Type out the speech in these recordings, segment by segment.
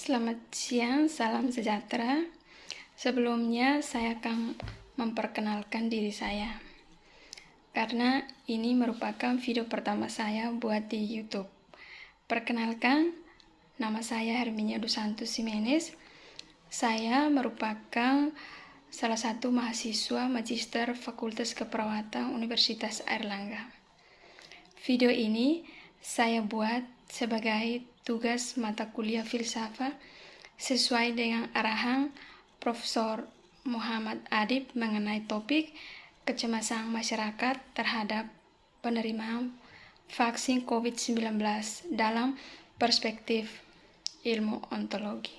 Selamat siang, salam sejahtera. Sebelumnya saya akan memperkenalkan diri saya, karena ini merupakan video pertama saya buat di YouTube. Perkenalkan, nama saya Herminia dos Santos Jimenez. Saya merupakan salah satu mahasiswa Magister Fakultas Keperawatan Universitas Airlangga. Video ini saya buat sebagai tugas mata kuliah filsafat sesuai dengan arahan Profesor Muhammad Adib mengenai topik kecemasan masyarakat terhadap penerimaan vaksin COVID-19 dalam perspektif ilmu ontologi.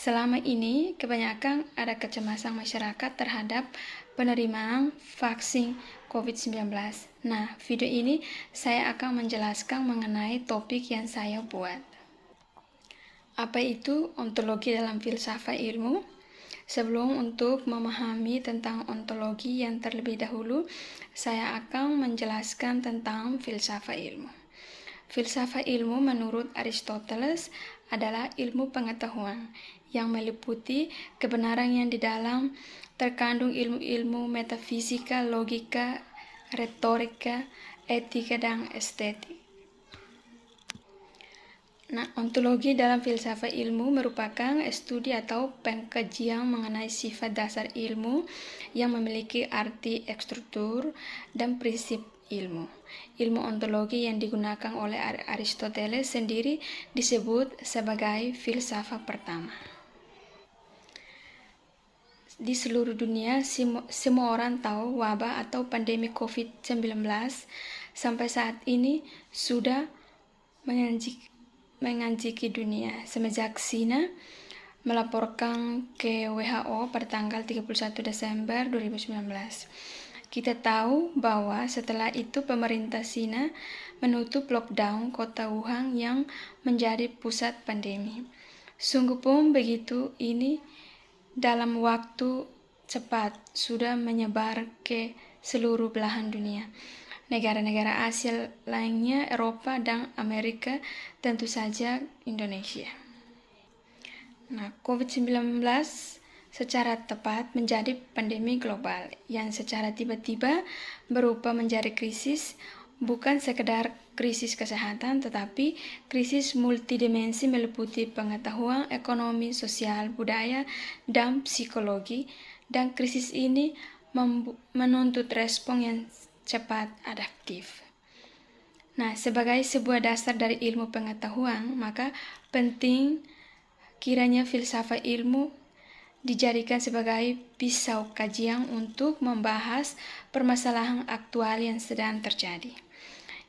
Selama ini, kebanyakan ada kecemasan masyarakat terhadap penerimaan vaksin COVID-19. Nah, video ini saya akan menjelaskan mengenai topik yang saya buat. Apa itu ontologi dalam filsafat ilmu? Sebelum untuk memahami tentang ontologi yang terlebih dahulu, saya akan menjelaskan tentang filsafat ilmu. Filsafat ilmu menurut Aristoteles adalah ilmu pengetahuan yang meliputi kebenaran yang di dalam terkandung ilmu-ilmu metafisika, logika, retorika, etika, dan estetik. Nah, ontologi dalam filsafat ilmu merupakan studi atau pengkajian mengenai sifat dasar ilmu yang memiliki arti struktur dan prinsip ilmu. Ilmu ontologi yang digunakan oleh Aristoteles sendiri disebut sebagai filsafat pertama. Di seluruh dunia, semua orang tahu wabah atau pandemi COVID-19 sampai saat ini sudah menganjiki dunia. Semenjak China melaporkan ke WHO pada tanggal 31 Desember 2019. Kita tahu bahwa setelah itu pemerintah China menutup lockdown kota Wuhan yang menjadi pusat pandemi. Sungguh pun begitu, ini dalam waktu cepat sudah menyebar ke seluruh belahan dunia. Negara-negara Asia lainnya, Eropa dan Amerika, tentu saja Indonesia. Nah, COVID-19 secara tepat menjadi pandemi global yang secara tiba-tiba berubah menjadi krisis, bukan sekedar krisis kesehatan, tetapi krisis multidimensi meliputi pengetahuan, ekonomi, sosial, budaya, dan psikologi, dan krisis ini menuntut respon yang cepat adaptif. Nah, sebagai sebuah dasar dari ilmu pengetahuan, maka penting kiranya filsafat ilmu dijadikan sebagai pisau kajian untuk membahas permasalahan aktual yang sedang terjadi.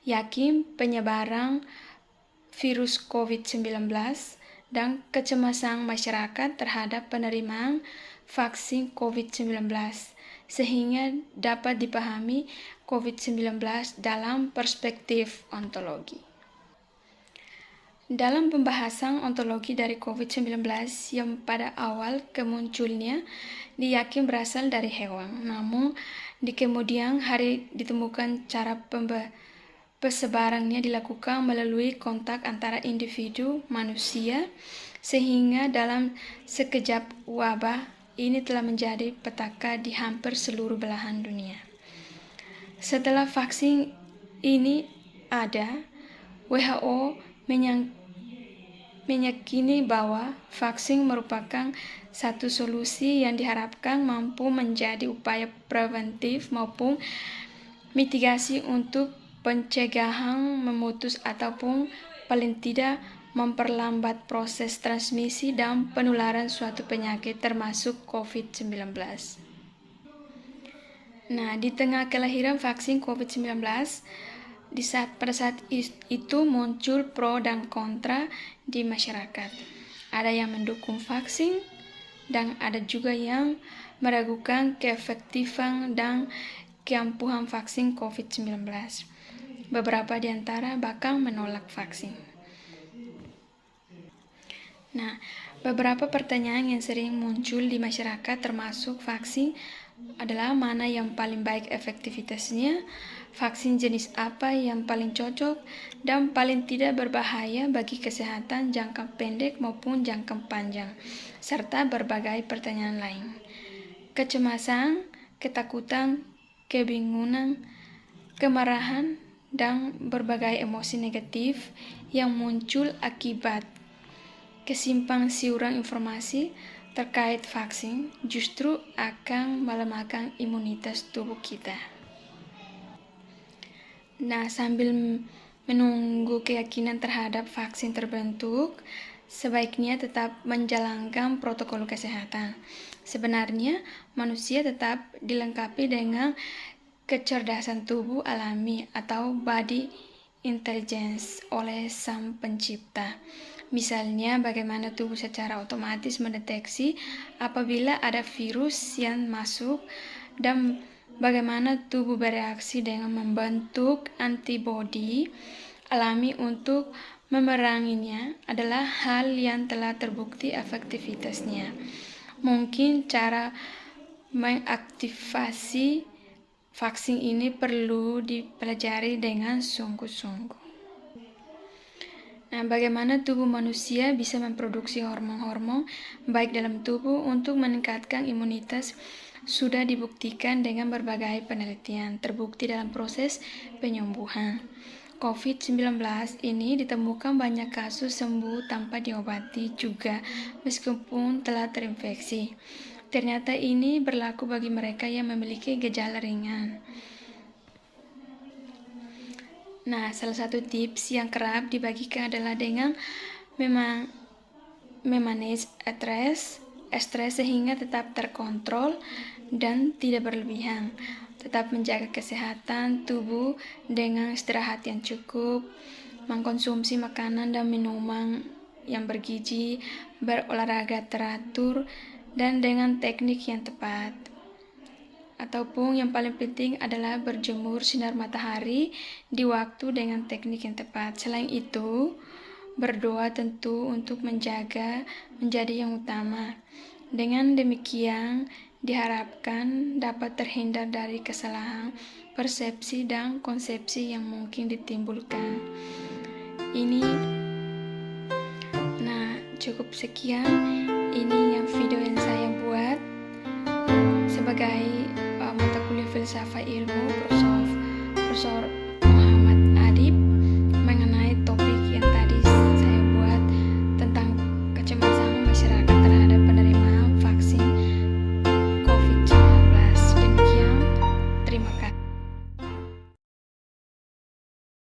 Yakin penyebaran virus COVID-19 dan kecemasan masyarakat terhadap penerimaan vaksin COVID-19 sehingga dapat dipahami COVID-19 dalam perspektif ontologi. Dalam pembahasan ontologi dari COVID-19 yang pada awal kemunculnya diyakin berasal dari hewan, namun di kemudian hari ditemukan cara persebarannya dilakukan melalui kontak antara individu manusia, sehingga dalam sekejap wabah ini telah menjadi petaka di hampir seluruh belahan dunia. Setelah vaksin ini ada, WHO meyakini bahwa vaksin merupakan satu solusi yang diharapkan mampu menjadi upaya preventif maupun mitigasi untuk pencegahan, memutus ataupun paling tidak memperlambat proses transmisi dan penularan suatu penyakit termasuk COVID-19. Nah, di tengah kelahiran vaksin COVID-19, pada saat itu muncul pro dan kontra di masyarakat. Ada yang mendukung vaksin dan ada juga yang meragukan keefektifan dan keampuhan vaksin COVID-19. Beberapa di antara bahkan menolak vaksin. Nah, beberapa pertanyaan yang sering muncul di masyarakat termasuk vaksin adalah mana yang paling baik efektivitasnya, vaksin jenis apa yang paling cocok, dan paling tidak berbahaya bagi kesehatan jangka pendek maupun jangka panjang, serta berbagai pertanyaan lain. Kecemasan, ketakutan, kebingungan, kemarahan, dan berbagai emosi negatif yang muncul akibat kesimpang siuran informasi terkait vaksin justru akan melemahkan imunitas tubuh kita. Nah, sambil menunggu keyakinan terhadap vaksin terbentuk, sebaiknya tetap menjalankan protokol kesehatan. Sebenarnya, manusia tetap dilengkapi dengan kecerdasan tubuh alami atau body intelligence oleh Sang Pencipta. Misalnya, bagaimana tubuh secara otomatis mendeteksi apabila ada virus yang masuk dan bagaimana tubuh bereaksi dengan membentuk antibodi alami untuk memeranginya adalah hal yang telah terbukti efektivitasnya. Mungkin cara mengaktifasi vaksin ini perlu dipelajari dengan sungguh-sungguh. Nah, bagaimana tubuh manusia bisa memproduksi hormon-hormon baik dalam tubuh untuk meningkatkan imunitas sudah dibuktikan dengan berbagai penelitian, terbukti dalam proses penyembuhan. COVID-19 ini ditemukan banyak kasus sembuh tanpa diobati juga meskipun telah terinfeksi. Ternyata ini berlaku bagi mereka yang memiliki gejala ringan. Nah, salah satu tips yang kerap dibagikan adalah dengan memanage stres sehingga tetap terkontrol dan tidak berlebihan. Tetap menjaga kesehatan tubuh dengan istirahat yang cukup, mengkonsumsi makanan dan minuman yang bergizi, berolahraga teratur, dan dengan teknik yang tepat. Ataupun yang paling penting adalah berjemur sinar matahari di waktu dengan teknik yang tepat. Selain itu, berdoa tentu untuk menjadi yang utama. Dengan demikian, diharapkan dapat terhindar dari kesalahan persepsi dan konsepsi yang mungkin ditimbulkan. Cukup sekian. Ini yang video yang saya buat sebagai mata kuliah filsafat ilmu Profesor